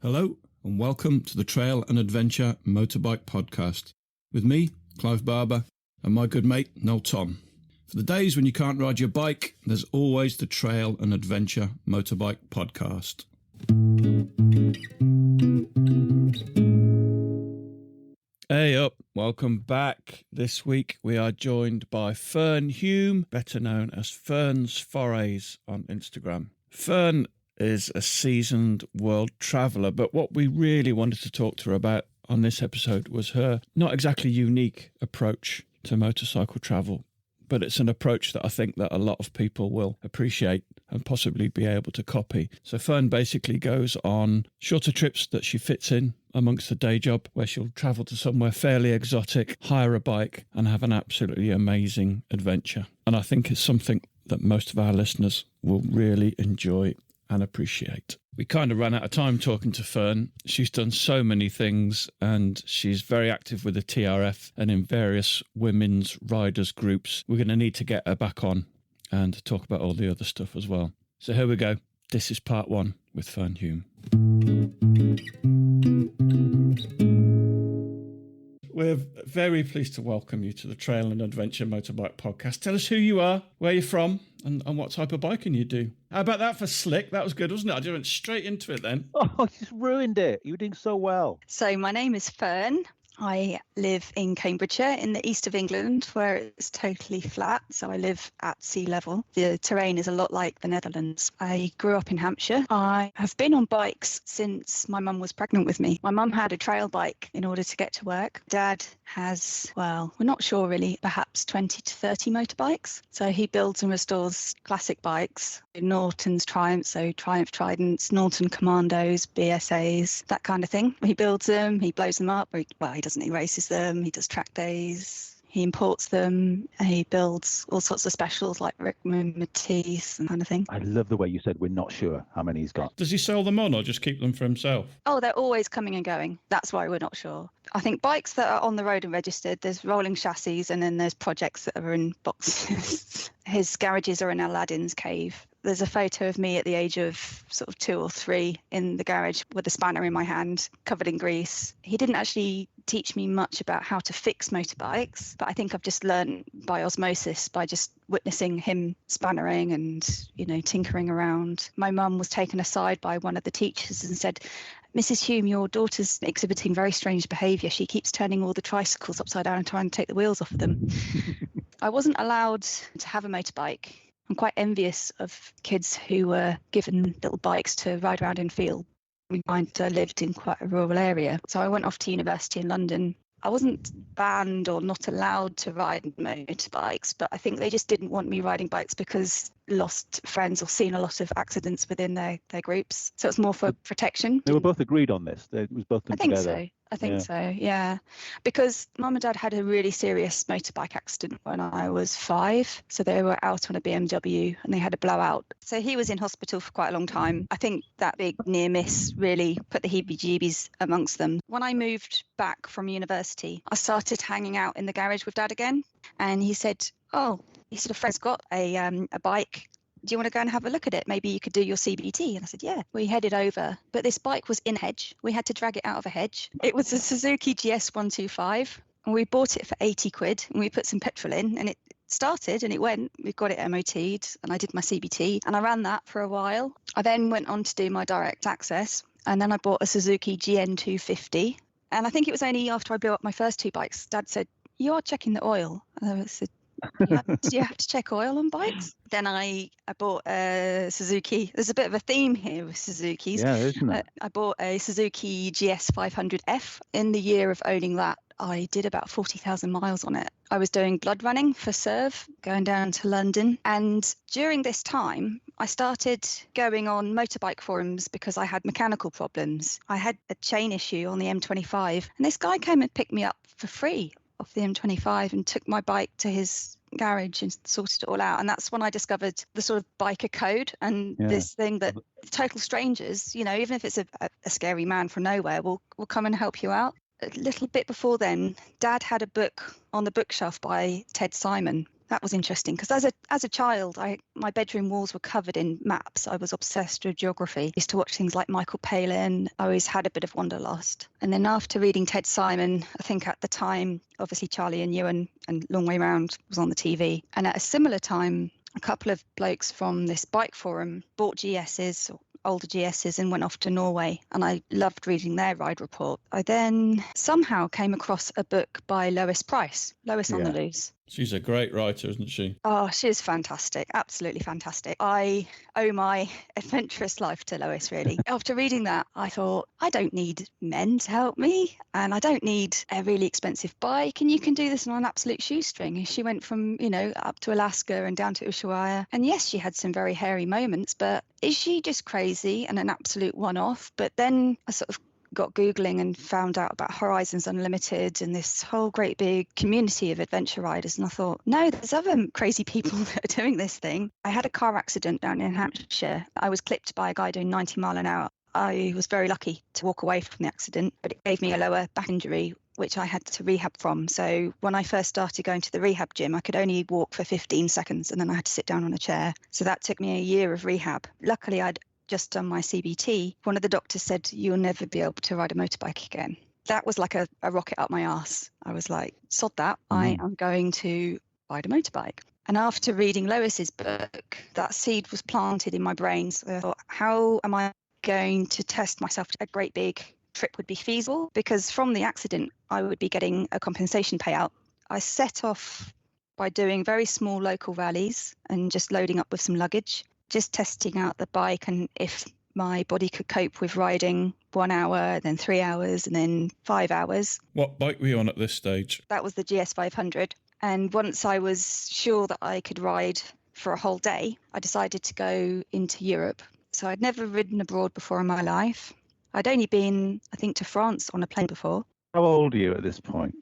Hello and welcome to the Trail and Adventure Motorbike Podcast with me, Clive Barber, and my good mate, Noel Tom. For the days when you can't ride your bike, there's always the Trail and Adventure Motorbike Podcast. Hey up, welcome back. This week we are joined by Fern Hume, better known as Ferns Forays on Instagram. Fern is a seasoned world traveller, but what we really wanted to talk to her about on this episode was her not exactly unique approach to motorcycle travel, but it's an approach that I think that a lot of people will appreciate and possibly be able to copy. So Fern basically goes on shorter trips that she fits in amongst the day job, where she'll travel to somewhere fairly exotic, hire a bike and have an absolutely amazing adventure. And I think it's something that most of our listeners will really enjoy and appreciate. We kind of ran out of time talking to Fern. She's done so many things and she's very active with the TRF and in various women's riders groups. We're going to need to get her back on and talk about all the other stuff as well. So here we go. This is part one with Fern Hume. We're very pleased to welcome you to the Trail and Adventure Motorbike Podcast. Tell us who you are, where you're from, and what type of biking you do. How about that for slick? That was good, wasn't it? I just went straight into it then. Oh, you just ruined it. You were doing so well. So my name is Fern. I live in Cambridgeshire in the east of England where it's totally flat. So I live at sea level. The terrain is a lot like the Netherlands. I grew up in Hampshire. I have been on bikes since my mum was pregnant with me. My mum had a trail bike in order to get to work. Dad has, well, we're not sure really, perhaps 20 to 30 motorbikes. So he builds and restores classic bikes, Norton's Triumphs, so Triumph Tridents, Norton Commandos, BSAs, that kind of thing. He builds them, he blows them up, he doesn't, he races them, he does track days, he imports them, he builds all sorts of specials like Rickman, Matisse and kind of thing. I love the way you said we're not sure how many he's got. Does he sell them on or just keep them for himself? Oh, they're always coming and going. That's why we're not sure. I think bikes that are on the road and registered, there's rolling chassis and then there's projects that are in boxes. His garages are in Aladdin's cave. There's a photo of me at the age of sort of 2 or 3 in the garage with a spanner in my hand, covered in grease. He didn't actually teach me much about how to fix motorbikes, but I think I've just learned by osmosis, by just witnessing him spannering and, tinkering around. My mum was taken aside by one of the teachers and said, "Mrs. Hume, your daughter's exhibiting very strange behaviour. She keeps turning all the tricycles upside down and trying to take the wheels off of them." I wasn't allowed to have a motorbike. I'm quite envious of kids who were given little bikes to ride around in field. Mine lived in quite a rural area. So I went off to university in London. I wasn't banned or not allowed to ride motorbikes, but I think they just didn't want me riding bikes because lost friends or seen a lot of accidents within their groups. So it's more for protection. They were both agreed on this. It was both them together. I think so, yeah. Because Mum and Dad had a really serious motorbike accident when I was 5. So they were out on a BMW and they had a blowout. So he was in hospital for quite a long time. I think that big near miss really put the heebie-jeebies amongst them. When I moved back from university, I started hanging out in the garage with Dad again. And he said, a friend's got a bike. Do you want to go and have a look at it? Maybe you could do your CBT. And I said, yeah. We headed over, but this bike was in a hedge. We had to drag it out of a hedge. It was a Suzuki GS 125 and we bought it for 80 quid and we put some petrol in and it started and it went. We got it MOT'd and I did my CBT and I ran that for a while. I then went on to do my direct access and then I bought a Suzuki GN 250. And I think it was only after I blew up my first 2 bikes, Dad said, "You are checking the oil." And I said, do you have to check oil on bikes? Then I bought a Suzuki. There's a bit of a theme here with Suzukis. Yeah, isn't it? I bought a Suzuki GS 500F. In the year of owning that, I did about 40,000 miles on it. I was doing blood running for Serve, going down to London. And during this time, I started going on motorbike forums because I had mechanical problems. I had a chain issue on the M25. And this guy came and picked me up for free off the M25 and took my bike to his garage and sorted it all out. And that's when I discovered the sort of biker code and this thing that total strangers, even if it's a scary man from nowhere, will come and help you out. A little bit before then, Dad had a book on the bookshelf by Ted Simon. that was interesting because as a child, my bedroom walls were covered in maps. I was obsessed with geography. I used to watch things like Michael Palin. I always had a bit of wanderlust. And then after reading Ted Simon, I think at the time, obviously Charlie and Ewan and Long Way Round was on the TV. And at a similar time, a couple of blokes from this bike forum bought GSs, or older GSs, and went off to Norway. And I loved reading their ride report. I then somehow came across a book by Lois Price, Lois on the Loose. She's a great writer, isn't she? Oh, she is fantastic. Absolutely fantastic. I owe my adventurous life to Lois, really. After reading that, I thought, I don't need men to help me, and I don't need a really expensive bike, and you can do this on an absolute shoestring. And she went from, up to Alaska and down to Ushuaia. And yes, she had some very hairy moments, but is she just crazy and an absolute one-off? But then I sort of got Googling and found out about Horizons Unlimited and this whole great big community of adventure riders. And I thought, no, there's other crazy people that are doing this thing. I had a car accident down in Hampshire. I was clipped by a guy doing 90 mile an hour. I was very lucky to walk away from the accident, but it gave me a lower back injury, which I had to rehab from. So when I first started going to the rehab gym, I could only walk for 15 seconds and then I had to sit down on a chair. So that took me a year of rehab. Luckily, I'd just done my CBT. One of the doctors said, you'll never be able to ride a motorbike again. That was like a rocket up my arse. I was like, sod that, I am going to ride a motorbike. And after reading Lois's book, that seed was planted in my brain. So I thought, how am I going to test myself? A great big trip would be feasible because from the accident, I would be getting a compensation payout. I set off by doing very small local rallies and just loading up with some luggage, just testing out the bike and if my body could cope with riding 1 hour, then 3 hours, and then 5 hours. What bike were you on at this stage? That was the GS 500. And once I was sure that I could ride for a whole day, I decided to go into Europe. So I'd never ridden abroad before in my life. I'd only been, I think, to France on a plane before. How old are you at this point?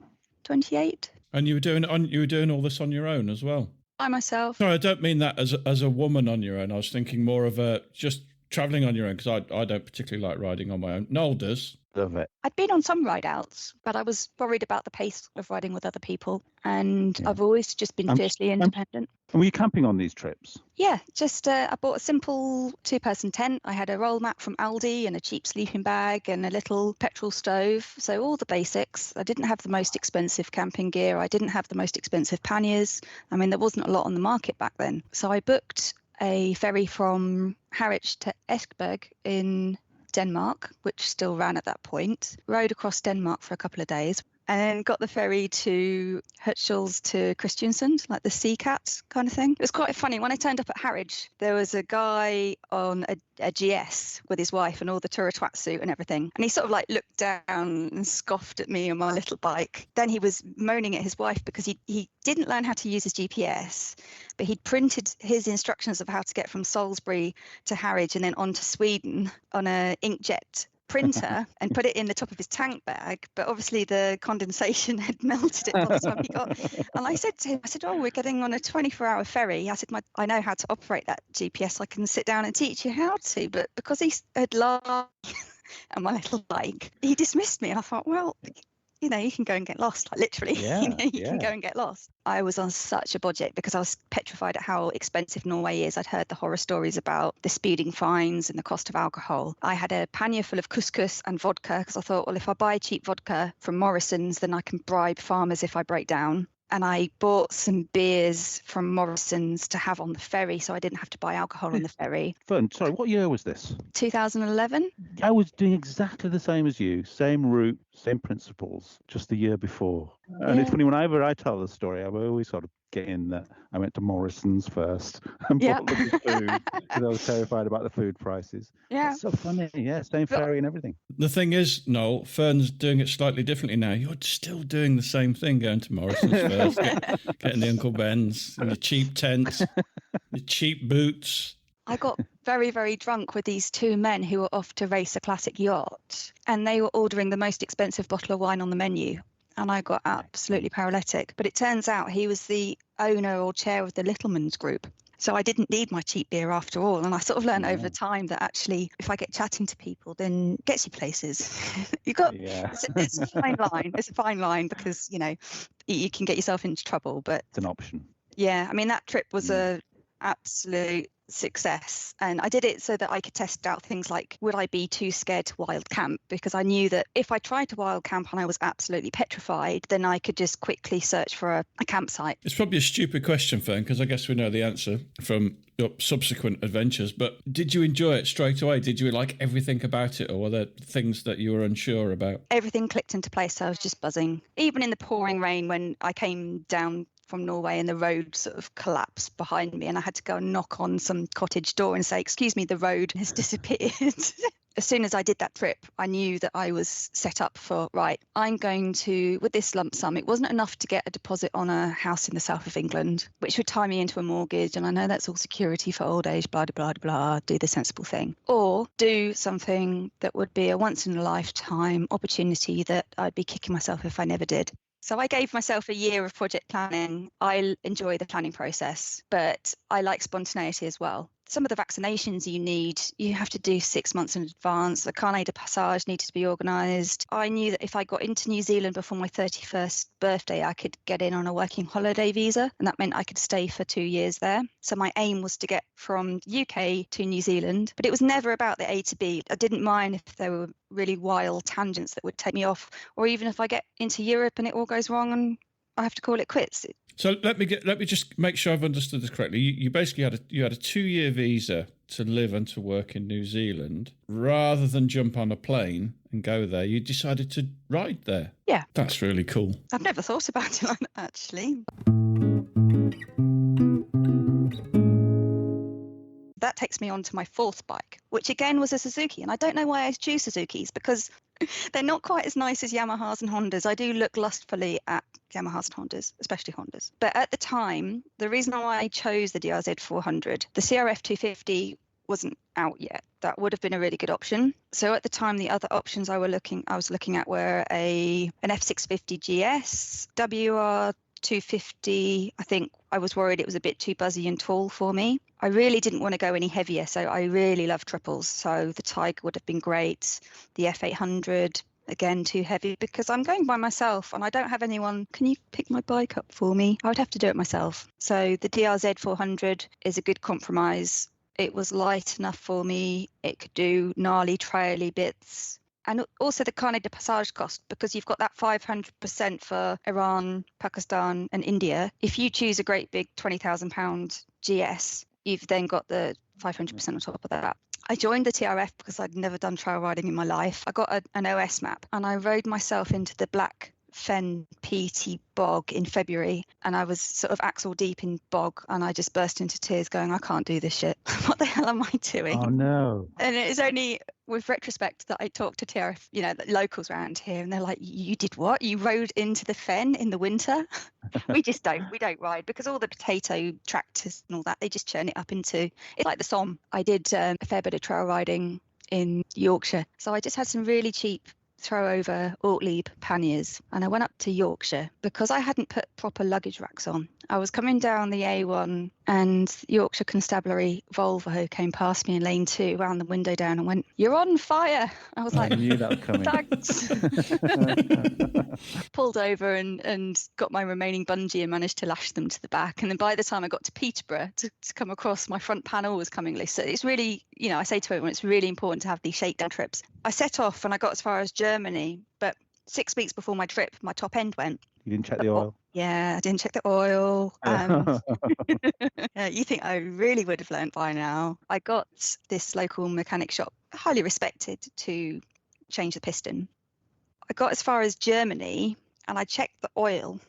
28. And you were doing all this on your own as well? By myself. No, I don't mean that as a woman on your own. I was thinking more of just travelling on your own because I don't particularly like riding on my own. Noel does. Love it. I'd been on some ride outs, but I was worried about the pace of riding with other people. And I've always just been fiercely independent. And were you camping on these trips? Yeah, just I bought a simple 2-person tent. I had a roll mat from Aldi and a cheap sleeping bag and a little petrol stove. So all the basics. I didn't have the most expensive camping gear. I didn't have the most expensive panniers. I mean, there wasn't a lot on the market back then. So I booked a ferry from Harwich to Esbjerg in Denmark, which still ran at that point, rode across Denmark for a couple of days, and then got the ferry to Hutchels to Kristiansand, like the Sea Cat kind of thing. It was quite funny. When I turned up at Harwich, there was a guy on a GS with his wife and all the tour twat suit and everything. And he sort of like looked down and scoffed at me on my little bike. Then he was moaning at his wife because he didn't learn how to use his GPS, but he'd printed his instructions of how to get from Salisbury to Harwich and then on to Sweden on a inkjet printer and put it in the top of his tank bag, but obviously the condensation had melted it by the time he got. And I said to him, oh, we're getting on a 24-hour ferry. I said, I know how to operate that GPS. I can sit down and teach you how to. But because he had laughed at my little bike, he dismissed me. And I thought, well, you can go and get lost, like literally. You can go and get lost. I was on such a budget because I was petrified at how expensive Norway is. I'd heard the horror stories about the speeding fines and the cost of alcohol. I had a pannier full of couscous and vodka because I thought, well, if I buy cheap vodka from Morrison's, then I can bribe farmers if I break down. And I bought some beers from Morrison's to have on the ferry so I didn't have to buy alcohol on the ferry. Fern, sorry, what year was this? 2011. I was doing exactly the same as you, same route, same principles, just the year before. And it's funny, whenever I tell the story, I always sort of get in that I went to Morrison's first and bought the food because I was terrified about the food prices. Yeah. It's so funny. Yeah, same ferry and everything. The thing is, Noel, Fern's doing it slightly differently now. You're still doing the same thing, going to Morrison's first, getting the Uncle Ben's, and your cheap tents, your cheap boots. I got very, very drunk with these two men who were off to race a classic yacht, and they were ordering the most expensive bottle of wine on the menu. And I got absolutely paralytic. But it turns out he was the owner or chair of the Littleman's group. So I didn't need my cheap beer after all. And I sort of learned over time that actually, if I get chatting to people, then it gets you places. It's a fine line. It's a fine line because, you can get yourself into trouble. But it's an option. Yeah, I mean, that trip was a absolute success, and I did it so that I could test out things like, would I be too scared to wild camp? Because I knew that if I tried to wild camp and I was absolutely petrified, then I could just quickly search for a campsite. It's probably a stupid question, Fern, because I guess we know the answer from your subsequent adventures, but did you enjoy it straight away? Did you like everything about it, or were there things that you were unsure about? Everything clicked into place, so I was just buzzing. Even in the pouring rain, when I came down from Norway and the road sort of collapsed behind me and I had to go and knock on some cottage door and say, excuse me, the road has disappeared. As soon as I did that trip, I knew that I was set up for, right, I'm going to, with this lump sum, it wasn't enough to get a deposit on a house in the south of England, which would tie me into a mortgage. And I know that's all security for old age, blah, blah, blah, blah, do the sensible thing. Or do something that would be a once in a lifetime opportunity that I'd be kicking myself if I never did. So I gave myself a year of project planning. I enjoy the planning process, but I like spontaneity as well. Some of the vaccinations you have to do 6 months in advance. The carnet de passage needed to be organised. I knew that if I got into New Zealand before my 31st birthday, I could get in on a working holiday visa, and that meant I could stay for 2 years there. So my aim was to get from UK to New Zealand, but it was never about the A to B. I didn't mind if there were really wild tangents that would take me off, or even if I get into Europe and it all goes wrong and I have to call it quits. So let me just make sure I've understood this correctly. You basically had a 2-year visa to live and to work in New Zealand. Rather than jump on a plane and go there, you decided to ride there. Yeah. That's really cool. I've never thought about it like that, actually. That takes me on to my fourth bike, which again was a Suzuki. And I don't know why I choose Suzukis, because they're not quite as nice as Yamahas and Hondas. I do look lustfully at Yamahas and Hondas, especially Hondas. But at the time, the reason why I chose the DRZ 400, the CRF 250 wasn't out yet. That would have been a really good option. So at the time, the other options I was looking at were an F650 GS, WR 250. I think I was worried it was a bit too buzzy and tall for me. I really didn't want to go any heavier, so I really love triples. So the Tiger would have been great. The F800, again, too heavy because I'm going by myself and I don't have anyone. Can you pick my bike up for me? I would have to do it myself. So the DRZ 400 is a good compromise. It was light enough for me. It could do gnarly, traily bits. And also the carnet de passage cost, because you've got that 500% for Iran, Pakistan and India. If you choose a great big £20,000 GS, you've then got the 500% on top of that. I joined the TRF because I'd never done trail riding in my life. I got an OS map and I rode myself into the Black Fen PT bog in February, and I was sort of axle deep in bog and I just burst into tears going, I can't do this shit. What the hell am I doing? Oh no. And it was only with retrospect that I talked to TRF, the locals around here, and they're like, you did what? You rode into the fen in the winter? We don't ride, because all the potato tractors and all that, they just churn it up into, it's like the Somme. I did a fair bit of trail riding in Yorkshire, so I just had some really cheap throw over Ortlieb panniers, and I went up to Yorkshire because I hadn't put proper luggage racks on. I was coming down the A1 and Yorkshire Constabulary Volvo came past me in lane 2, wound the window down and went, "You're on fire." I was like, I knew that was coming. Thanks. Pulled over and got my remaining bungee and managed to lash them to the back. And then by the time I got to Peterborough to come across, my front panel was coming loose. So it's really, I say to everyone, it's really important to have these shakedown trips. I set off and I got as far as Germany, but 6 weeks before my trip, my top end went. You didn't check the oil? Yeah, I didn't check the oil. You think I really would have learnt by now. I got this local mechanic shop, highly respected, to change the piston. I got as far as Germany and I checked the oil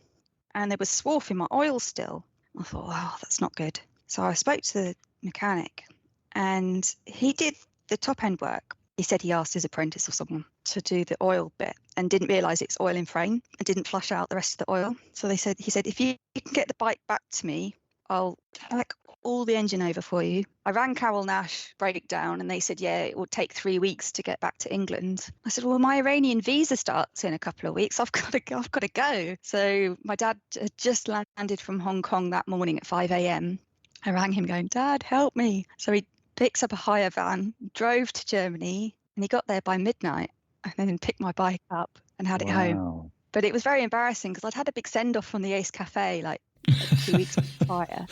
and there was swarf in my oil still. I thought, wow, that's not good. So I spoke to the mechanic and he did the top end work. He said he asked his apprentice or someone to do the oil bit and didn't realise it's oil in frame and didn't flush out the rest of the oil. So he said, if you can get the bike back to me, I'll tack all the engine over for you. I rang Carol Nash breakdown and they said, yeah, it would take 3 weeks to get back to England. I said, well, my Iranian visa starts in a couple of weeks. I've got to go. So my dad had just landed from Hong Kong that morning at 5 a.m. I rang him going, Dad, help me. So he picks up a hire van, drove to Germany, and he got there by midnight and then picked my bike up and had it home. But it was very embarrassing because I'd had a big send-off from the Ace Cafe, like like 2 weeks prior.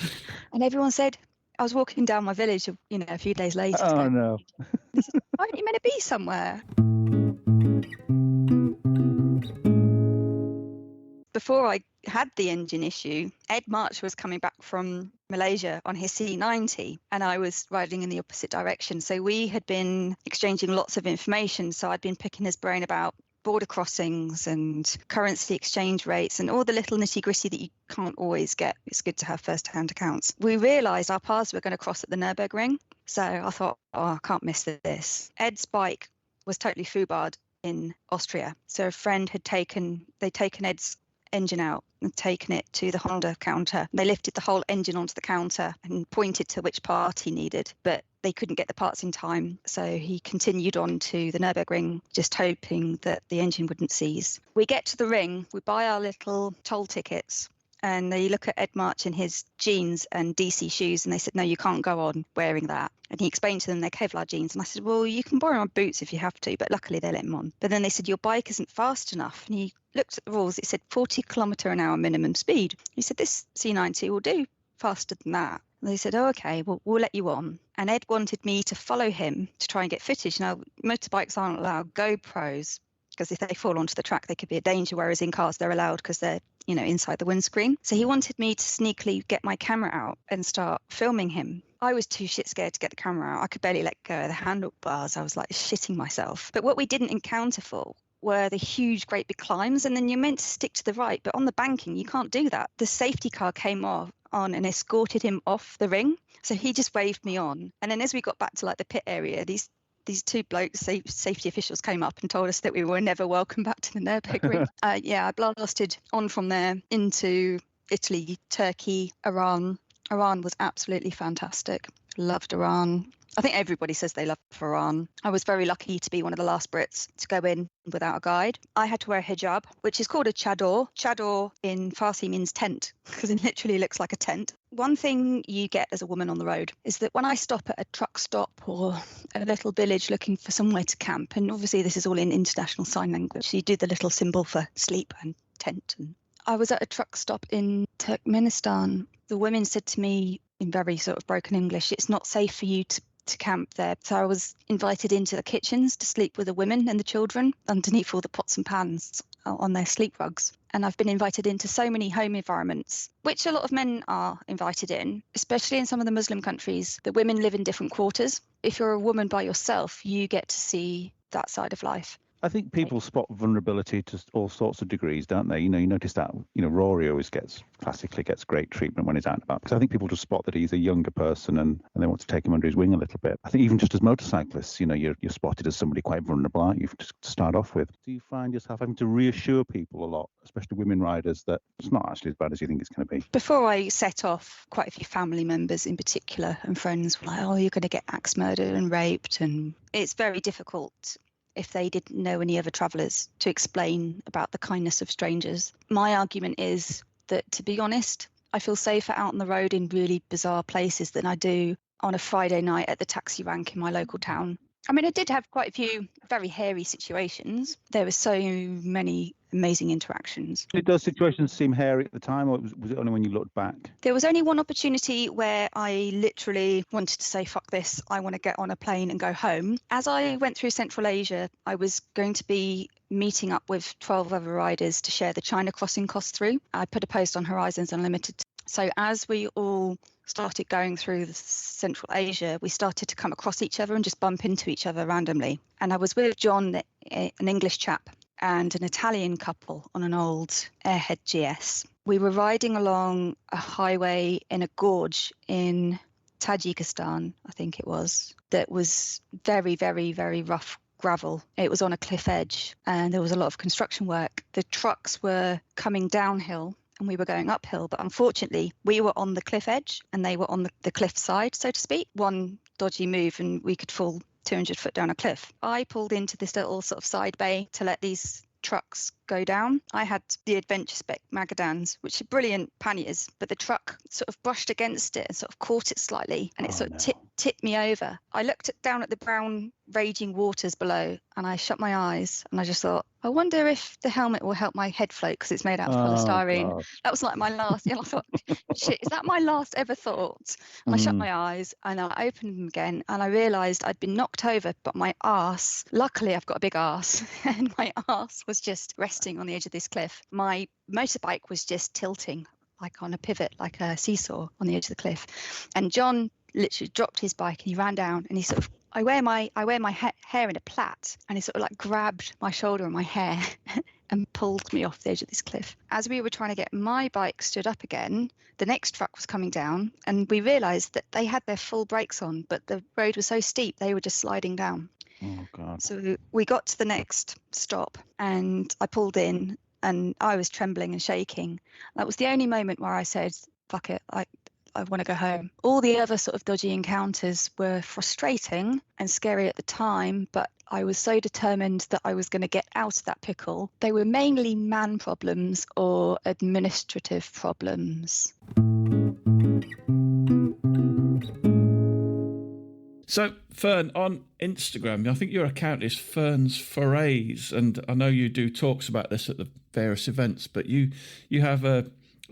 And everyone said, I was walking down my village, a few days later. Oh, no. They said, aren't you meant to be somewhere? Before I had the engine issue, Ed March was coming back from Malaysia on his C90 and I was riding in the opposite direction. So we had been exchanging lots of information. So I'd been picking his brain about border crossings and currency exchange rates and all the little nitty gritty that you can't always get. It's good to have first-hand accounts. We realised our paths were going to cross at the Nürburgring. So I thought, I can't miss this. Ed's bike was totally foobarred in Austria. So a friend had taken Ed's engine out and taken it to the Honda counter. They lifted the whole engine onto the counter and pointed to which part he needed, but they couldn't get the parts in time. So he continued on to the Nürburgring, just hoping that the engine wouldn't seize. We get to the ring, we buy our little toll tickets, and they look at Ed March in his jeans and DC shoes, and they said, no, you can't go on wearing that. And he explained to them they're Kevlar jeans. And I said, well, you can borrow my boots if you have to, but luckily they let him on. But then they said, your bike isn't fast enough. And he looked at the rules. It said 40 kilometre an hour minimum speed. He said, this C90 will do faster than that. And they said, oh, okay, well, we'll let you on. And Ed wanted me to follow him to try and get footage. Now, motorbikes aren't allowed GoPros, because if they fall onto the track, they could be a danger, whereas in cars, they're allowed because they're, inside the windscreen. So he wanted me to sneakily get my camera out and start filming him. I was too shit scared to get the camera out. I could barely let go of the handlebars. I was like shitting myself. But what we didn't encounter for were the huge, great big climbs. And then you're meant to stick to the right. But on the banking, you can't do that. The safety car came on and escorted him off the ring. So he just waved me on. And then as we got back to the pit area, these two blokes, safety officials, came up and told us that we were never welcome back to the Nürburgring. I blasted on from there into Italy, Turkey, Iran. Iran was absolutely fantastic. Loved Iran. I think everybody says they love Iran. I was very lucky to be one of the last Brits to go in without a guide. I had to wear a hijab, which is called a chador. Chador in Farsi means tent, because it literally looks like a tent. One thing you get as a woman on the road is that when I stop at a truck stop or a little village looking for somewhere to camp, and obviously this is all in international sign language, you do the little symbol for sleep and tent. And I was at a truck stop in Turkmenistan. The women said to me in very sort of broken English, it's not safe for you to camp there. So I was invited into the kitchens to sleep with the women and the children underneath all the pots and pans on their sleep rugs. And I've been invited into so many home environments, which a lot of men are invited in, especially in some of the Muslim countries. The women live in different quarters. If you're a woman by yourself, you get to see that side of life. I think people spot vulnerability to all sorts of degrees, don't they? You notice that, Rory always classically gets great treatment when he's out and about, because I think people just spot that he's a younger person and they want to take him under his wing a little bit. I think even just as motorcyclists, you're spotted as somebody quite vulnerable, aren't you, to start off with? Do you find yourself having to reassure people a lot, especially women riders, that it's not actually as bad as you think it's going to be? Before I set off, quite a few family members in particular and friends were like, oh, you're going to get axe murdered and raped. And it's very difficult, if they didn't know any other travellers, to explain about the kindness of strangers. My argument is that, to be honest, I feel safer out on the road in really bizarre places than I do on a Friday night at the taxi rank in my local town. I mean, I did have quite a few very hairy situations. There were so many amazing interactions. Did those situations seem hairy at the time, or was it only when you looked back? There was only one opportunity where I literally wanted to say, fuck this, I want to get on a plane and go home. As I went through Central Asia, I was going to be meeting up with 12 other riders to share the China crossing cost through. I put a post on Horizons Unlimited. So as we all started going through Central Asia, we started to come across each other and just bump into each other randomly. And I was with John, an English chap, and an Italian couple on an old Airhead GS. We were riding along a highway in a gorge in Tajikistan, I think it was, that was very, very, very rough gravel. It was on a cliff edge and there was a lot of construction work. The trucks were coming downhill and we were going uphill, but unfortunately we were on the cliff edge and they were on the cliff side, so to speak. One dodgy move and we could fall 200 foot down a cliff. I pulled into this little sort of side bay to let these trucks go down. I had the Adventure Spec Magadans, which are brilliant panniers, but the truck sort of brushed against it and sort of caught it slightly and it tipped me over. I looked down at the brown raging waters below, and I shut my eyes and I just thought, I wonder if the helmet will help my head float because it's made out of polystyrene. God. That was like my last, and I thought, shit, is that my last ever thought? And I shut my eyes and I opened them again, and I realised I'd been knocked over, but my arse, luckily I've got a big arse, and my arse was just resting on the edge of this cliff. My motorbike was just tilting like on a pivot, like a seesaw on the edge of the cliff. And John literally dropped his bike and he ran down, and he sort of, I wear my hair in a plait, and he sort of like grabbed my shoulder and my hair and pulled me off the edge of this cliff. As we were trying to get my bike stood up again, the next truck was coming down, and we realised that they had their full brakes on, but the road was so steep they were just sliding down. Oh God. So we got to the next stop, and I pulled in, and I was trembling and shaking. That was the only moment where I said, fuck it, I want to go home. All the other sort of dodgy encounters were frustrating and scary at the time, but I was so determined that I was going to get out of that pickle. They were mainly man problems or administrative problems. So, Fern, on Instagram, I think your account is Ferns Forays, and I know you do talks about this at the various events, but you have a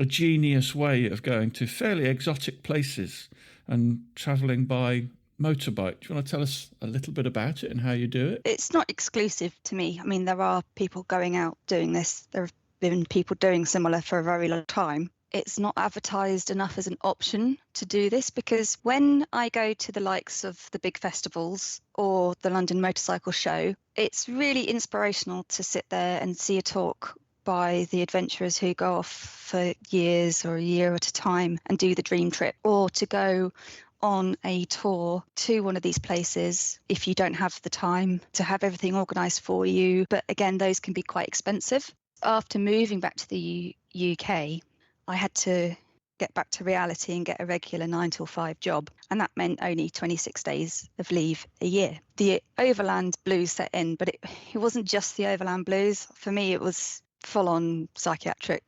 genius way of going to fairly exotic places and travelling by motorbike. Do you want to tell us a little bit about it and how you do it? It's not exclusive to me. I mean, there are people going out doing this. There have been people doing similar for a very long time. It's not advertised enough as an option to do this, because when I go to the likes of the big festivals or the London Motorcycle Show, it's really inspirational to sit there and see a talk by the adventurers who go off for years or a year at a time and do the dream trip, or to go on a tour to one of these places if you don't have the time to have everything organised for you. But again, those can be quite expensive. After moving back to the UK, I had to get back to reality and get a regular 9 till 5 job, and that meant only 26 days of leave a year. The overland blues set in, but it wasn't just the overland blues. For me, it was full-on psychiatric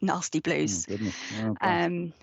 nasty blues,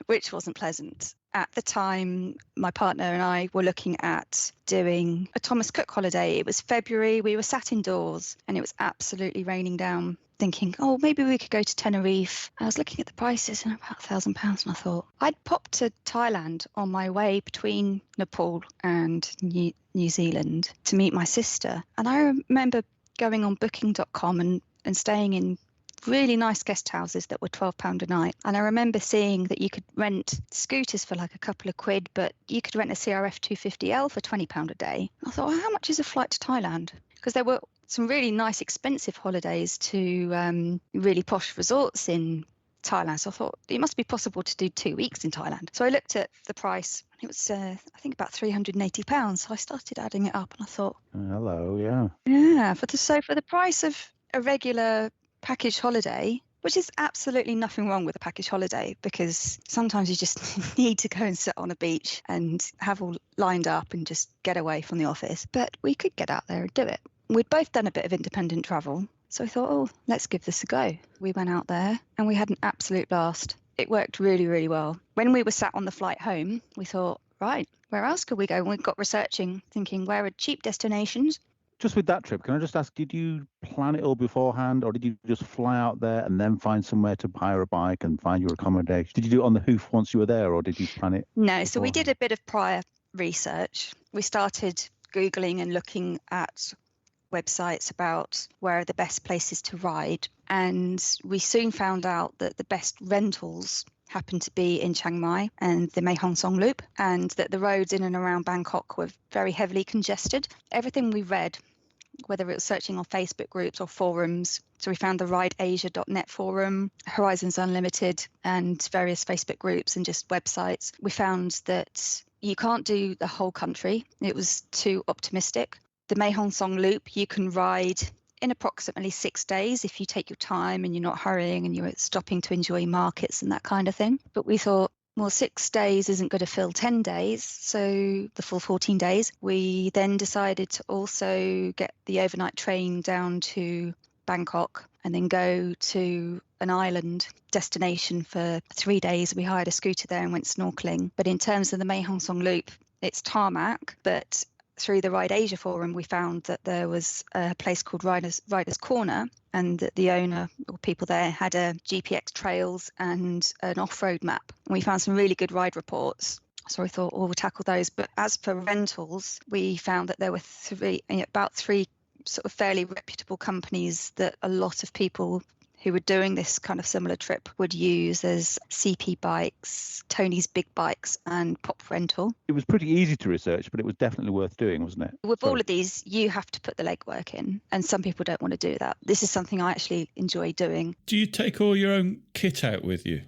which wasn't pleasant. At the time, my partner and I were looking at doing a Thomas Cook holiday. It was February, we were sat indoors and it was absolutely raining down, thinking, oh, maybe we could go to Tenerife. I was looking at the prices and about £1,000, and I thought I'd popped to Thailand on my way between Nepal and New Zealand to meet my sister. And I remember going on booking.com and staying in really nice guest houses that were £12 a night. And I remember seeing that you could rent scooters for like a couple of quid, but you could rent a CRF 250L for £20 a day. I thought, well, how much is a flight to Thailand? Because there were some really nice expensive holidays to really posh resorts in Thailand. So I thought it must be possible to do 2 weeks in Thailand. So I looked at the price. It was, I think, about £380. So I started adding it up and I thought, hello, yeah. Yeah, for the price of a regular package holiday, which is absolutely nothing wrong with a package holiday, because sometimes you just need to go and sit on a beach and have all lined up and just get away from the office. But we could get out there and do it. We'd both done a bit of independent travel, so we thought, oh, let's give this a go. We went out there and we had an absolute blast. It worked really, really well. When we were sat on the flight home, we thought, right, where else could we go? And we got researching, thinking, where are cheap destinations? Just with that trip, can I just ask, did you plan it all beforehand, or did you just fly out there and then find somewhere to hire a bike and find your accommodation? Did you do it on the hoof once you were there, or did you plan it? No, so we did a bit of prior research. We started Googling and looking at websites about where are the best places to ride. And we soon found out that the best rentals happened to be in Chiang Mai and the Mae Hong Son Loop, and that the roads in and around Bangkok were very heavily congested. Everything we read, whether it was searching on Facebook groups or forums, so we found the rideasia.net forum, Horizons Unlimited, and various Facebook groups and just websites. We found that you can't do the whole country. It was too optimistic. The Mae Hong Son Loop, you can ride in approximately 6 days if you take your time and you're not hurrying and you're stopping to enjoy markets and that kind of thing. But we thought, well, 6 days isn't going to fill 10 days, so the full 14 days. We then decided to also get the overnight train down to Bangkok and then go to an island destination for 3 days. We hired a scooter there and went snorkeling. But in terms of the Mae Hong Son Loop, it's tarmac, but through the Ride Asia forum, we found that there was a place called Riders Corner, and that the owner or people there had a GPX trails and an off-road map. And we found some really good ride reports. So I thought, we'll tackle those. But as for rentals, we found that there were about three sort of fairly reputable companies that a lot of people who were doing this kind of similar trip would use as CP Bikes, Tony's Big Bikes, and Pop Rental. It was pretty easy to research, but it was definitely worth doing, wasn't it? With all of these, you have to put the legwork in, and some people don't want to do that. This is something I actually enjoy doing. Do you take all your own kit out with you?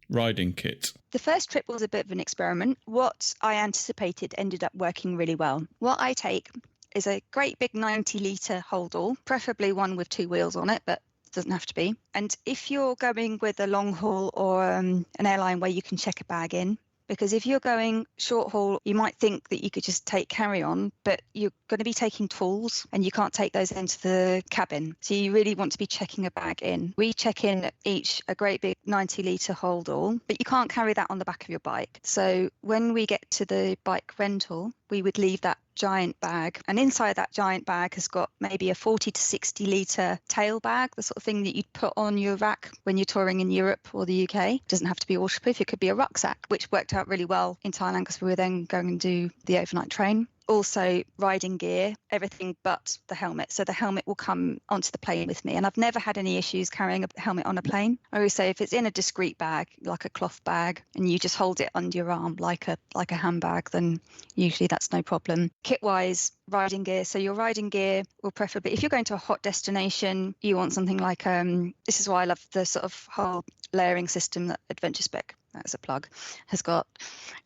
Riding kit? The first trip was a bit of an experiment. What I anticipated ended up working really well. What I take is a great big 90-litre holdall, preferably one with 2 wheels on it, but doesn't have to be. And if you're going with a long haul or an airline where you can check a bag in, because if you're going short haul, you might think that you could just take carry-on, but you're going to be taking tools and you can't take those into the cabin. So you really want to be checking a bag in. We check in each a great big 90-litre holdall, but you can't carry that on the back of your bike. So when we get to the bike rental, we would leave that giant bag, and inside that giant bag has got maybe a 40 to 60 litre tail bag, the sort of thing that you'd put on your rack when you're touring in Europe or the UK. It doesn't have to be waterproof, it could be a rucksack, which worked out really well in Thailand because we were then going and do the overnight train. Also riding gear, everything but the helmet. So the helmet will come onto the plane with me. And I've never had any issues carrying a helmet on a plane. I always say if it's in a discreet bag, like a cloth bag, and you just hold it under your arm like a handbag, then usually that's no problem. Kit-wise, riding gear. So your riding gear will preferably, if you're going to a hot destination, you want something like, this is why I love the sort of whole layering system that Adventure Spec, that's a plug, has got.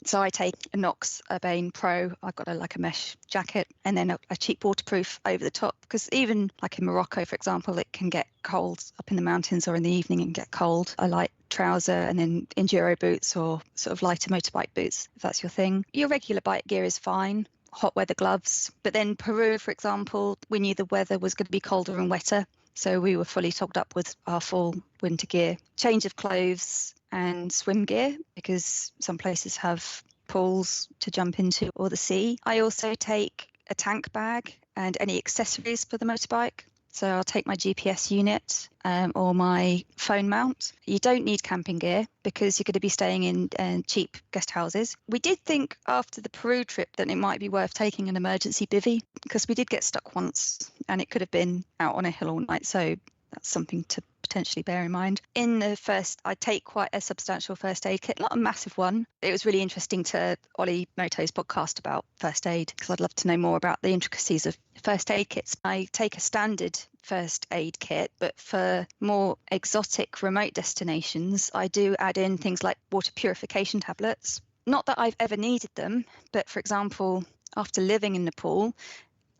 So I take a Nox Urbane Pro. I've got a mesh jacket, and then a cheap waterproof over the top, because even like in Morocco, for example, it can get cold up in the mountains or in the evening and get cold. I like trouser and then enduro boots or sort of lighter motorbike boots, if that's your thing. Your regular bike gear is fine. Hot weather gloves. But then Peru, for example, we knew the weather was going to be colder and wetter, so we were fully togged up with our full winter gear. Change of clothes and swim gear, because some places have pools to jump into or the sea. I also take a tank bag and any accessories for the motorbike. So I'll take my GPS unit or my phone mount. You don't need camping gear because you're going to be staying in cheap guest houses. We did think after the Peru trip that it might be worth taking an emergency bivvy, because we did get stuck once and it could have been out on a hill all night. So that's something to potentially bear in mind. In the first, I take quite a substantial first aid kit, not a massive one. It was really interesting to Ollie Moto's podcast about first aid, because I'd love to know more about the intricacies of first aid kits. I take a standard first aid kit, but for more exotic remote destinations, I do add in things like water purification tablets. Not that I've ever needed them, but for example, after living in Nepal,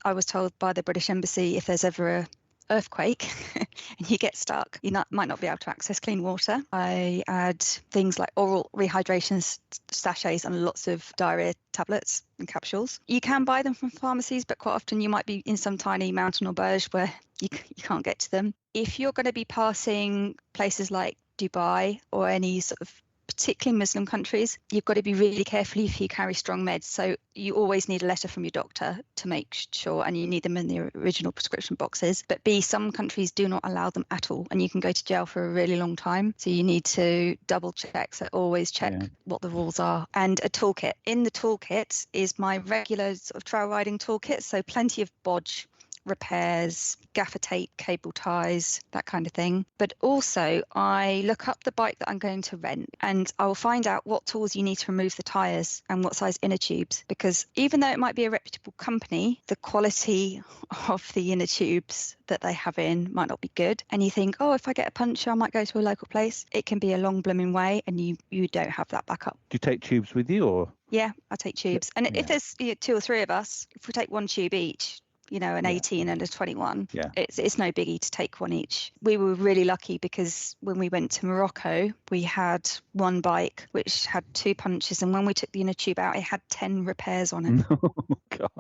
I was told by the British Embassy if there's ever a earthquake and you get stuck, you might not be able to access clean water. I add things like oral rehydration sachets and lots of diarrhea tablets and capsules. You can buy them from pharmacies, but quite often you might be in some tiny mountain or berge where you can't get to them. If you're going to be passing places like Dubai or any sort of particularly Muslim countries, you've got to be really careful if you carry strong meds. So you always need a letter from your doctor to make sure, and you need them in the original prescription boxes. But B, some countries do not allow them at all, and you can go to jail for a really long time. So you need to double check. So always check what the rules are. And a toolkit. In the toolkit is my regular sort of trail riding toolkit. So plenty of bodge, repairs, gaffer tape, cable ties, that kind of thing. But also I look up the bike that I'm going to rent, and I will find out what tools you need to remove the tyres and what size inner tubes, because even though it might be a reputable company, the quality of the inner tubes that they have in might not be good. And you think, oh, if I get a puncture, I might go to a local place. It can be a long blooming way, and you don't have that backup. Do you take tubes with you, or? Yeah, I take tubes. And if there's 2 or 3 of us, if we take one tube each, an 18 and a 21, it's no biggie to take one each. We were really lucky because when we went to Morocco, we had one bike which had 2 punches, and when we took the inner tube out, it had 10 repairs on it. Oh, God.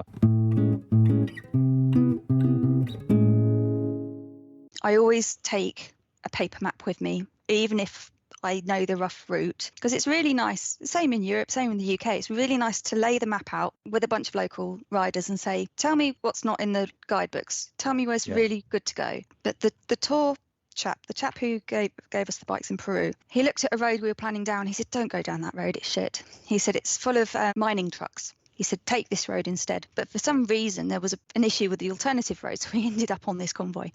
I always take a paper map with me, even if I know the rough route, because it's really nice. Same in Europe, same in the UK. It's really nice to lay the map out with a bunch of local riders and say, tell me what's not in the guidebooks. Tell me where's really good to go. But the tour chap, the chap who gave us the bikes in Peru, he looked at a road we were planning down. He said, don't go down that road. It's shit. He said, it's full of mining trucks. He said, take this road instead. But for some reason, there was an issue with the alternative road. So we ended up on this convoy.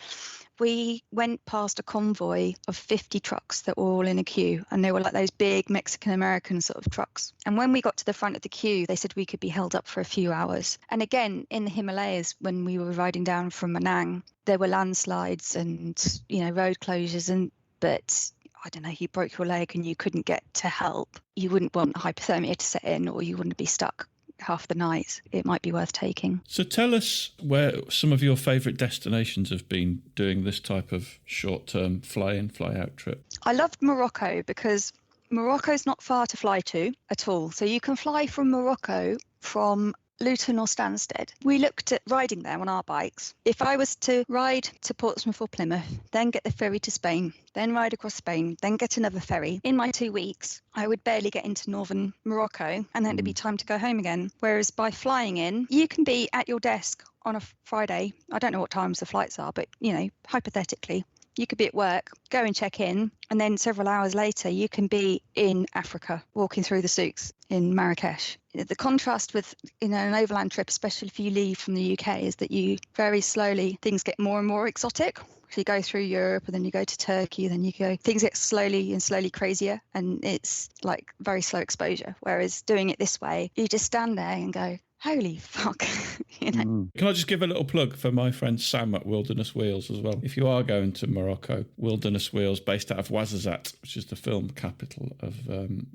We went past a convoy of 50 trucks that were all in a queue. And they were like those big Mexican-American sort of trucks. And when we got to the front of the queue, they said we could be held up for a few hours. And again, in the Himalayas, when we were riding down from Manang, there were landslides and, road closures. But I don't know, you broke your leg and you couldn't get to help. You wouldn't want hypothermia to set in, or you wouldn't be stuck half the night. It might be worth taking. So tell us where some of your favourite destinations have been doing this type of short-term fly-in, fly-out trip. I loved Morocco because Morocco's not far to fly to at all. So you can fly from Morocco from Luton or Stansted. We looked at riding there on our bikes. If I was to ride to Portsmouth or Plymouth, then get the ferry to Spain, then ride across Spain, then get another ferry, in my 2 weeks, I would barely get into northern Morocco, and then it'd be time to go home again. Whereas by flying in, you can be at your desk on a Friday. I don't know what times the flights are, but, hypothetically, you could be at work, go and check in, and then several hours later, you can be in Africa, walking through the souks in Marrakesh. The contrast with, an overland trip, especially if you leave from the UK, is that you very slowly, things get more and more exotic. So you go through Europe, and then you go to Turkey, then things get slowly crazier, and it's like very slow exposure. Whereas doing it this way, you just stand there and go, holy fuck. Can I just give a little plug for my friend Sam at Wilderness Wheels as well? If you are going to Morocco, Wilderness Wheels, based out of Ouarzazate, which is the film capital of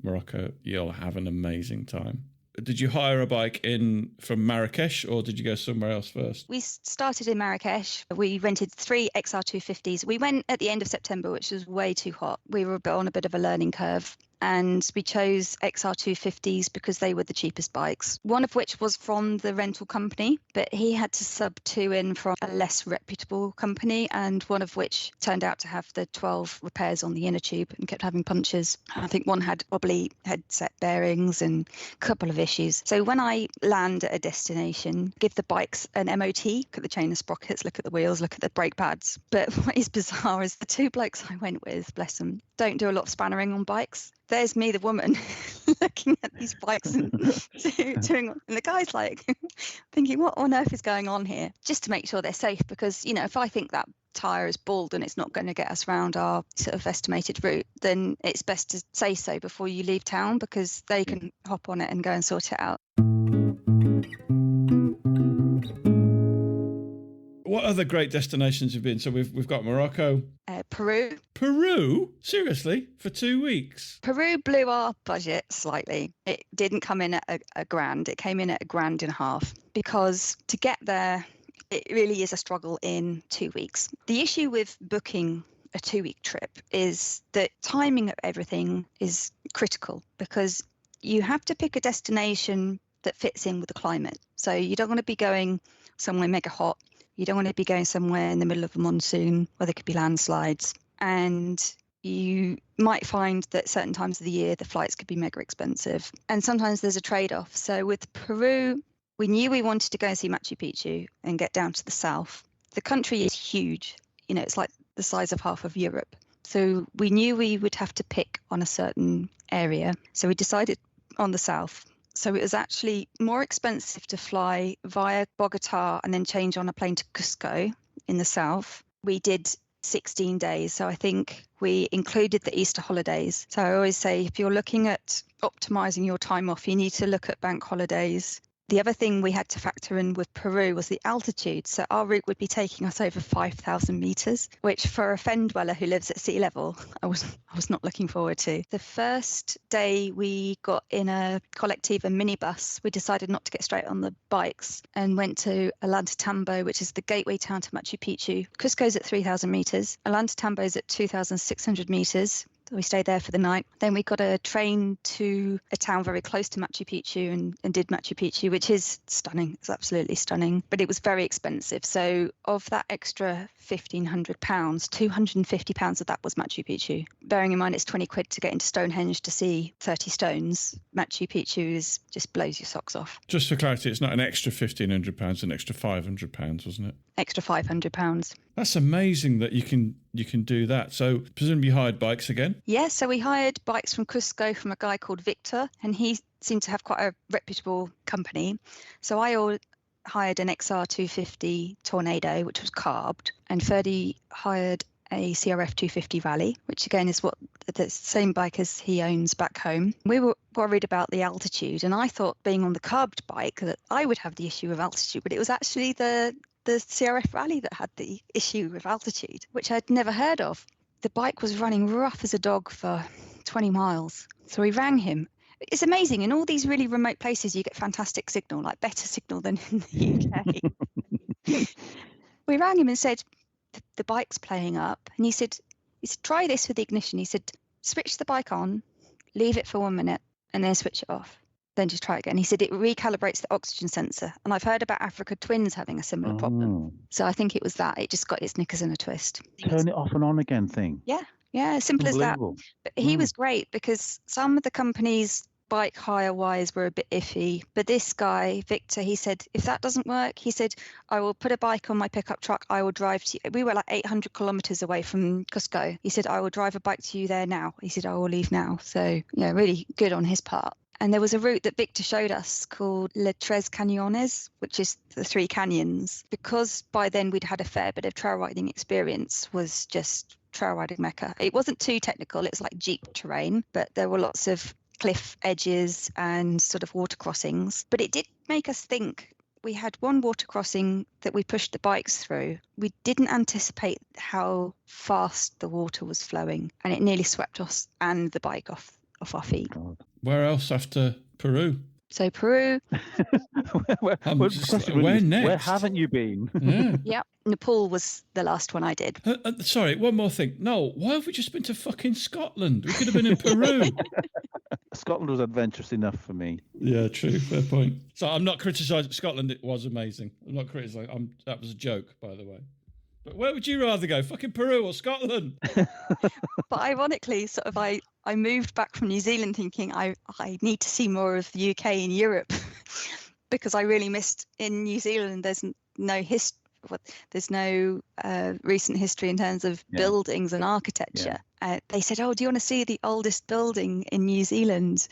Morocco, you'll have an amazing time. Did you hire a bike in from Marrakesh, or did you go somewhere else first? We started in Marrakesh. We rented 3 XR250s. We went at the end of September, which was way too hot. We were on a bit of a learning curve. And we chose XR250s because they were the cheapest bikes, one of which was from the rental company, but he had to sub 2 in from a less reputable company, and one of which turned out to have the 12 repairs on the inner tube and kept having punctures. I think one had wobbly headset bearings and a couple of issues. So when I land at a destination, give the bikes an MOT, look at the chain of sprockets, look at the wheels, look at the brake pads. But what is bizarre is the 2 blokes I went with, bless them, don't do a lot of spannering on bikes. There's me, the woman, looking at these bikes and doing, and the guy's like thinking, what on earth is going on here? Just to make sure they're safe, because, if I think that tyre is bald and it's not going to get us around our sort of estimated route, then it's best to say so before you leave town, because they can hop on it and go and sort it out. What other great destinations have been? So we've got Morocco. Peru. Peru? Seriously? For 2 weeks? Peru blew our budget slightly. It didn't come in at a grand. It came in at $1.50, because to get there, it really is a struggle in 2 weeks. The issue with booking a 2-week trip is that timing of everything is critical, because you have to pick a destination that fits in with the climate. So you don't want to be going somewhere mega hot. You don't want to be going somewhere in the middle of a monsoon where there could be landslides. And you might find that certain times of the year, the flights could be mega expensive. And sometimes there's a trade-off. So with Peru, we knew we wanted to go and see Machu Picchu and get down to the south. The country is huge. It's like the size of half of Europe. So we knew we would have to pick on a certain area. So we decided on the south. So it was actually more expensive to fly via Bogota and then change on a plane to Cusco in the south. We did 16 days. So I think we included the Easter holidays. So I always say, if you're looking at optimizing your time off, you need to look at bank holidays. The other thing we had to factor in with Peru was the altitude. So our route would be taking us over 5,000 meters, which for a fen dweller who lives at sea level, I was not looking forward to. The first day we got in a Collectiva minibus, we decided not to get straight on the bikes and went to Ollantaytambo, which is the gateway town to Machu Picchu. Cusco's at 3,000 meters. Ollantaytambo's at 2,600 meters. We stayed there for the night. Then we got a train to a town very close to Machu Picchu and did Machu Picchu, which is stunning. It's absolutely stunning, but it was very expensive. So of that extra £1,500, £250 of that was Machu Picchu. Bearing in mind it's 20 quid to get into Stonehenge to see 30 stones, Machu Picchu just blows your socks off. Just for clarity, it's not an extra £1,500, an extra £500, wasn't it? Extra £500. That's amazing that you can do that. So presumably you hired bikes again? Yeah, so we hired bikes from Cusco from a guy called Victor, and he seemed to have quite a reputable company. So I hired an XR250 Tornado, which was carbed, and Ferdy hired a CRF 250 Rally, which again is what the same bike as he owns back home. We were worried about the altitude, and I thought being on the carbed bike that I would have the issue of altitude, but it was actually the CRF Rally that had the issue with altitude, which I'd never heard of. The bike was running rough as a dog for 20 miles. So we rang him. It's amazing. In all these really remote places, you get fantastic signal, like better signal than in the UK. We rang him and said, the bike's playing up. And he said, try this with the ignition. He said, switch the bike on, leave it for 1 minute, and then switch it off. Then just try again. He said it recalibrates the oxygen sensor. And I've heard about Africa Twins having a similar problem. So I think it was that. It just got its knickers in a twist. Turn it off and on again thing. Yeah, simple as that. But he was great because some of the companies bike hire wise were a bit iffy, but this guy Victor, he said if that doesn't work, he said I will put a bike on my pickup truck, I will drive to you. We were like 800 kilometers away from Cusco. He said I will drive a bike to you there now. He said I will leave now. So yeah, really good on his part. And there was a route that Victor showed us called Les Tres Cañones, which is the 3 canyons. Because by then we'd had a fair bit of trail riding experience, was just trail riding mecca. It wasn't too technical, it's like Jeep terrain, but there were lots of cliff edges and sort of water crossings. But it did make us think. We had one water crossing that we pushed the bikes through. We didn't anticipate how fast the water was flowing, and it nearly swept us and the bike off our feet. Where else after Peru? So Peru. Where next? Where haven't you been? Yeah. Yep. Nepal was the last one I did. Sorry, one more thing. No, why have we just been to fucking Scotland? We could have been in Peru. Scotland was adventurous enough for me. Yeah, true. Fair point. So I'm not criticising Scotland. It was amazing. I'm not criticising. That was a joke, by the way. But where would you rather go? Fucking Peru or Scotland? But ironically, sort of, I moved back from New Zealand thinking I need to see more of the UK and Europe because I really missed in New Zealand. There's no history. There's no recent history in terms of buildings and architecture. They said, "Oh, do you want to see the oldest building in New Zealand?"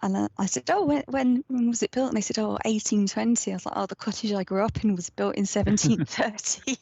And I said, "Oh, when was it built?" And they said, "Oh, 1820." I was like, "Oh, the cottage I grew up in was built in 1730."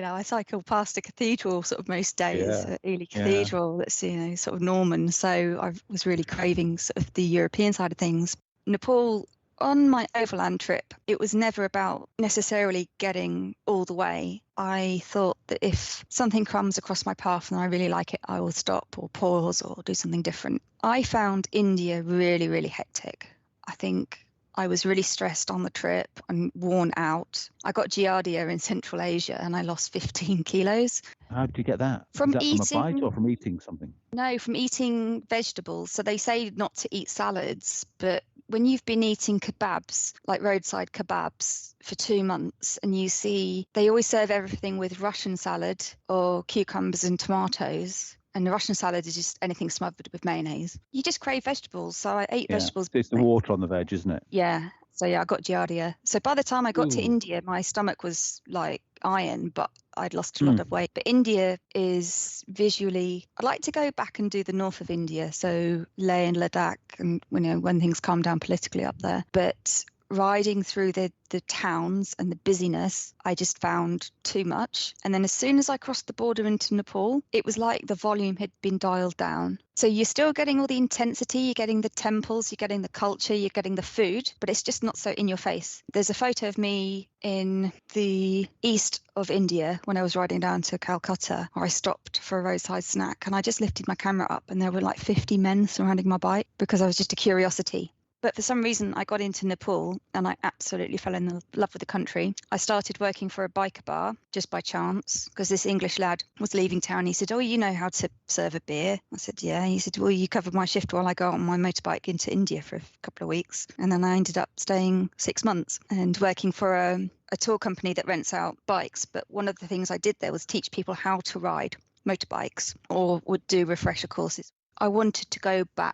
I cycle past a cathedral sort of most days, Ely Cathedral. That's sort of Norman. So I was really craving sort of the European side of things. Nepal. On my overland trip, it was never about necessarily getting all the way. I thought that if something comes across my path and I really like it, I will stop or pause or do something different. I found India really, really hectic. I think I was really stressed on the trip and worn out. I got giardia in Central Asia and I lost 15 kilos. How did you get that? From a bite or from eating something? No, from eating vegetables. So they say not to eat salads, but when you've been eating kebabs, like roadside kebabs, for 2 months, and you see they always serve everything with Russian salad or cucumbers and tomatoes, and the Russian salad is just anything smothered with mayonnaise. You just crave vegetables, so I ate vegetables. It's the water on the veg, isn't it? Yeah. So I got giardia. So by the time I got to India, my stomach was like iron, but I'd lost a lot of weight. But India is visually, I'd like to go back and do the north of India, so Leh and Ladakh, and when things calm down politically up there. But riding through the towns and the busyness, I just found too much. And then as soon as I crossed the border into Nepal, it was like the volume had been dialed down. So you're still getting all the intensity, you're getting the temples, you're getting the culture, you're getting the food, but it's just not so in your face. There's a photo of me in the east of India when I was riding down to Calcutta, where I stopped for a roadside snack, and I just lifted my camera up and there were like 50 men surrounding my bike because I was just a curiosity. But for some reason, I got into Nepal and I absolutely fell in love with the country. I started working for a biker bar just by chance because this English lad was leaving town. He said, "Oh, you know how to serve a beer?" I said, "Yeah." He said, "Well, you covered my shift while I go on my motorbike into India for a couple of weeks." And then I ended up staying 6 months and working for a tour company that rents out bikes. But one of the things I did there was teach people how to ride motorbikes or would do refresher courses. I wanted to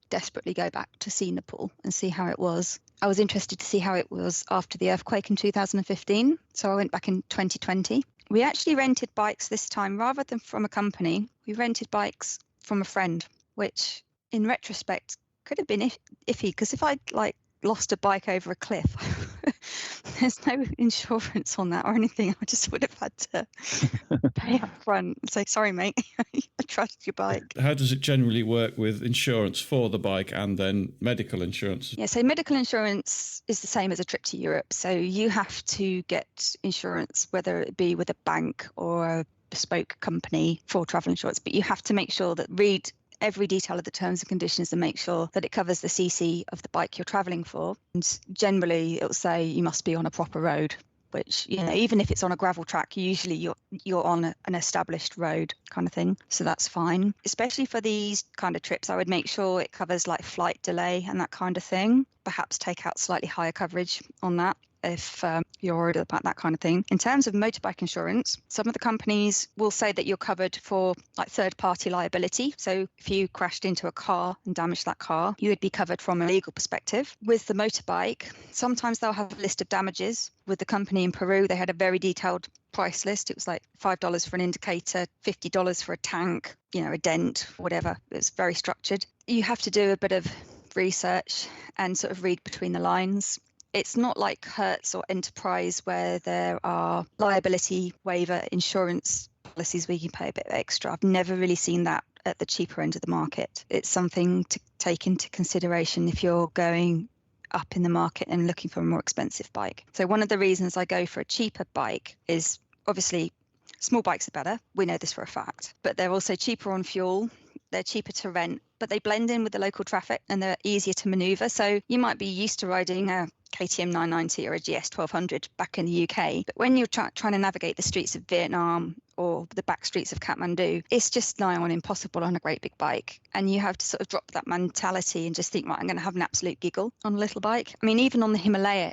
desperately go back to see Nepal and see how it was. I was interested to see how it was after the earthquake in 2015. So I went back in 2020. We actually rented bikes this time rather than from a company. We rented bikes from a friend, which in retrospect could have been iffy because if I'd lost a bike over a cliff, there's no insurance on that or anything. I just would have had to pay up front and say, "Sorry, mate, I trust your bike." How does it generally work with insurance for the bike and then medical insurance? Yeah, so medical insurance is the same as a trip to Europe. So you have to get insurance, whether it be with a bank or a bespoke company for travel insurance, but you have to make sure that read every detail of the terms and conditions and make sure that it covers the CC of the bike you're traveling for. And generally it'll say you must be on a proper road, which, even if it's on a gravel track, usually you're on an established road kind of thing. So that's fine. Especially for these kind of trips, I would make sure it covers like flight delay and that kind of thing. Perhaps take out slightly higher coverage on that if you're worried about that kind of thing. In terms of motorbike insurance, some of the companies will say that you're covered for like third-party liability. So if you crashed into a car and damaged that car, you would be covered from a legal perspective. With the motorbike, sometimes they'll have a list of damages. With the company in Peru, they had a very detailed price list. It was like $5 for an indicator, $50 for a tank, a dent, whatever. It's very structured. You have to do a bit of research and sort of read between the lines. It's not like Hertz or Enterprise where there are liability waiver insurance policies where you can pay a bit extra. I've never really seen that at the cheaper end of the market. It's something to take into consideration if you're going up in the market and looking for a more expensive bike. So one of the reasons I go for a cheaper bike is obviously small bikes are better. We know this for a fact, but they're also cheaper on fuel. They're cheaper to rent, but they blend in with the local traffic and they're easier to maneuver. So you might be used to riding a KTM 990 or a GS 1200 back in the UK. But when you're trying to navigate the streets of Vietnam or the back streets of Kathmandu, it's just nigh on impossible on a great big bike. And you have to sort of drop that mentality and just think, right, I'm going to have an absolute giggle on a little bike. I mean, even on the Himalayan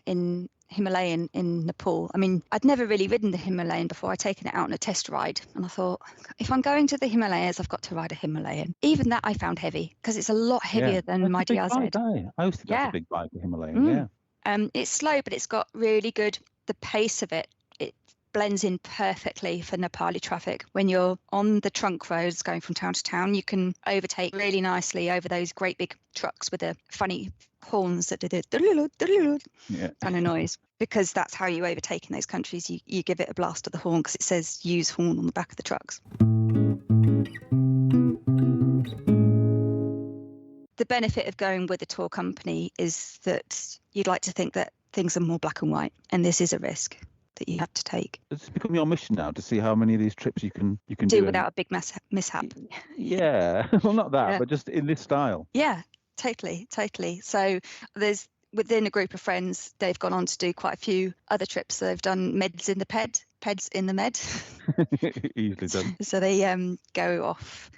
in Nepal. I mean, I'd never really ridden the Himalayan before. I'd taken it out on a test ride and I thought, if I'm going to the Himalayas, I've got to ride a Himalayan. Even that I found heavy because it's a lot heavier than my DRZ. I used to think that's a big bike, the Himalayan, It's slow, but it's got really good, the pace of it blends in perfectly for Nepali traffic. When you're on the trunk roads going from town to town, you can overtake really nicely over those great big trucks with the funny horns that do the kind of noise, because that's how you overtake in those countries. You give it a blast of the horn because it says use horn on the back of the trucks. The benefit of going with a tour company is that you'd like to think that things are more black and white, and this is a risk that you have to take. It's become your mission now to see how many of these trips you can do without a big mishap. Yeah, well, not that, but just in this style. Yeah, totally. So there's within a group of friends, they've gone on to do quite a few other trips. So they've done meds in the peds in the med. Easily done. So they go off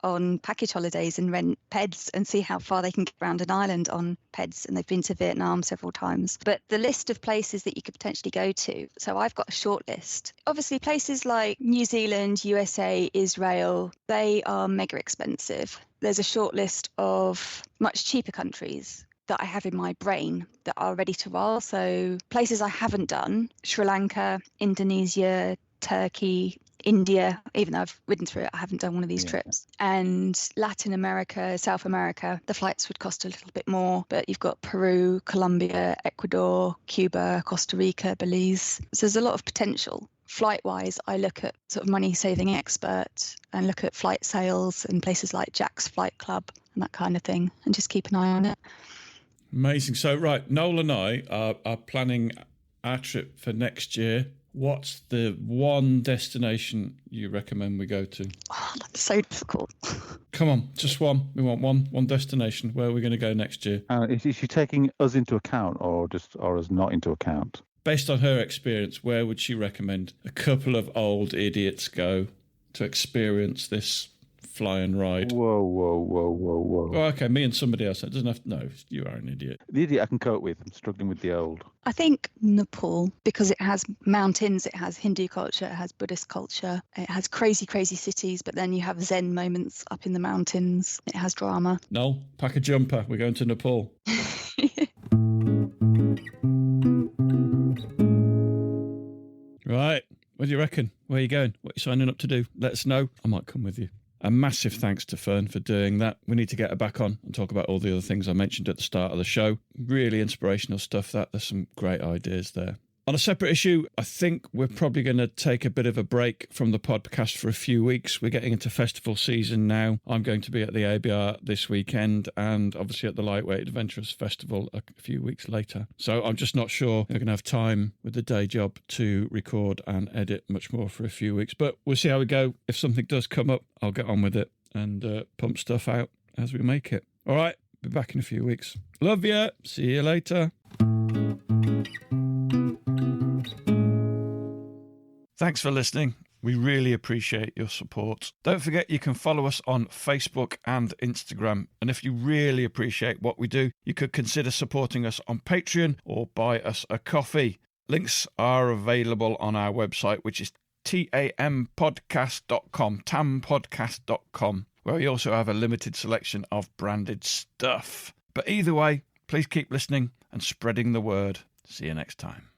on package holidays and rent peds and see how far they can get around an island on peds. And they've been to Vietnam several times. But the list of places that you could potentially go to, so I've got a short list. Obviously places like New Zealand, USA, Israel, they are mega expensive. There's a short list of much cheaper countries that I have in my brain that are ready to roll. So places I haven't done: Sri Lanka, Indonesia, Turkey, India. Even though I've ridden through it, I haven't done one of these trips. And Latin America, South America, the flights would cost a little bit more, but you've got Peru, Colombia, Ecuador, Cuba, Costa Rica, Belize. So there's a lot of potential. Flight-wise, I look at sort of money-saving expert and look at flight sales and places like Jack's Flight Club and that kind of thing, and just keep an eye on it. Amazing. So, right, Noel and I are planning our trip for next year. What's the one destination you recommend we go to? Oh, that's so difficult. Come on, just one. We want one destination. Where are we going to go next year? Is she taking us into account or us not into account? Based on her experience, where would she recommend a couple of old idiots go to experience this flying ride? Whoa. Oh, okay, me and somebody else. It doesn't have to. No, you are an idiot. The idiot I can cope with. I'm struggling with the old. I think Nepal, because it has mountains, it has Hindu culture, it has Buddhist culture, it has crazy, crazy cities, but then you have Zen moments up in the mountains. It has drama. No, pack a jumper. We're going to Nepal. Right. What do you reckon? Where are you going? What are you signing up to do? Let us know. I might come with you. A massive thanks to Fern for doing that. We need to get her back on and talk about all the other things I mentioned at the start of the show. Really inspirational stuff. There's some great ideas there. On a separate issue, I think we're probably going to take a bit of a break from the podcast for a few weeks. We're getting into festival season now. I'm going to be at the ABR this weekend and obviously at the Lightweight Adventurers Festival a few weeks later. So I'm just not sure I'm going to have time with the day job to record and edit much more for a few weeks. But we'll see how we go. If something does come up, I'll get on with it and pump stuff out as we make it. All right, be back in a few weeks. Love ya. See you later. Thanks for listening. We really appreciate your support. Don't forget you can follow us on Facebook and Instagram. And if you really appreciate what we do, you could consider supporting us on Patreon or buy us a coffee. Links are available on our website, which is tampodcast.com, tampodcast.com, where we also have a limited selection of branded stuff. But either way, please keep listening and spreading the word. See you next time.